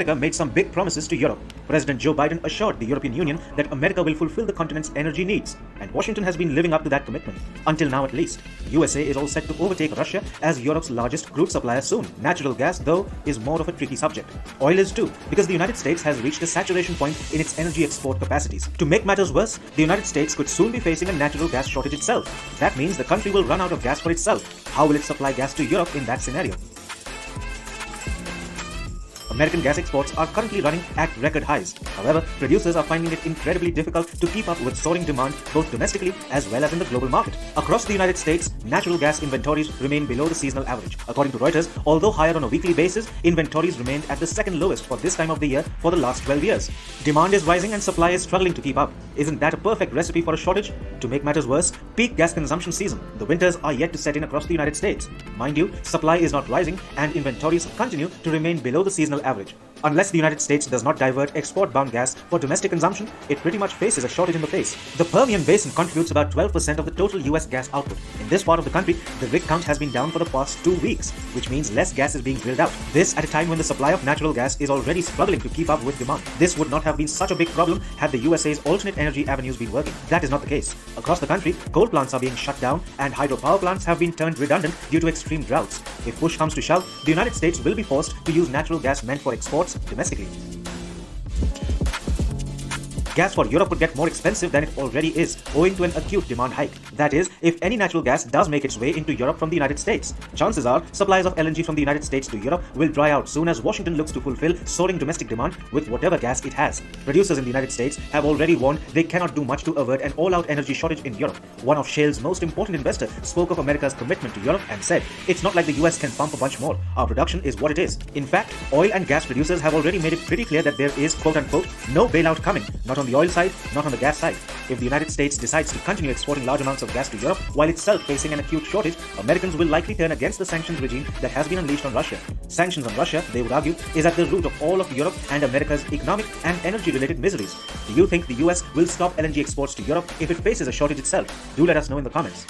America made some big promises to Europe. President Joe Biden assured the European Union that America will fulfill the continent's energy needs, and Washington has been living up to that commitment. Until now, at least. USA is all set to overtake Russia as Europe's largest crude supplier soon. Natural gas, though, is more of a tricky subject. Oil is too, because the United States has reached a saturation point in its energy export capacities. To make matters worse, the United States could soon be facing a natural gas shortage itself. That means the country will run out of gas for itself. How will it supply gas to Europe in that scenario? American gas exports are currently running at record highs. However, producers are finding it incredibly difficult to keep up with soaring demand both domestically as well as in the global market. Across the United States, natural gas inventories remain below the seasonal average. According to Reuters, although higher on a weekly basis, inventories remained at the second lowest for this time of the year for the last 12 years. Demand is rising and supply is struggling to keep up. Isn't that a perfect recipe for a shortage? To make matters worse, peak gas consumption season. The winters are yet to set in across the United States. Mind you, supply is not rising and inventories continue to remain below the seasonal average. Unless the United States does not divert export-bound gas for domestic consumption, it pretty much faces a shortage in the face. The Permian Basin contributes about 12% of the total US gas output. In this part of the country, the rig count has been down for the past 2 weeks, which means less gas is being drilled out. This at a time when the supply of natural gas is already struggling to keep up with demand. This would not have been such a big problem had the USA's alternate energy avenues been working. That is not the case. Across the country, coal plants are being shut down and hydropower plants have been turned redundant due to extreme droughts. If push comes to shove, the United States will be forced to use natural gas meant for exports domestically. Gas for Europe would get more expensive than it already is, owing to an acute demand hike. That is, if any natural gas does make its way into Europe from the United States. Chances are, supplies of LNG from the United States to Europe will dry out soon as Washington looks to fulfill soaring domestic demand with whatever gas it has. Producers in the United States have already warned they cannot do much to avert an all-out energy shortage in Europe. One of shale's most important investors spoke of America's commitment to Europe and said, "It's not like the US can pump a bunch more. Our production is what it is." In fact, oil and gas producers have already made it pretty clear that there is, quote-unquote, no bailout coming, not on the oil side, not on the gas side. If the United States decides to continue exporting large amounts of gas to Europe while itself facing an acute shortage, Americans will likely turn against the sanctions regime that has been unleashed on Russia. Sanctions on Russia, they would argue, is at the root of all of Europe and America's economic and energy-related miseries. Do you think the US will stop LNG exports to Europe if it faces a shortage itself? Do let us know in the comments.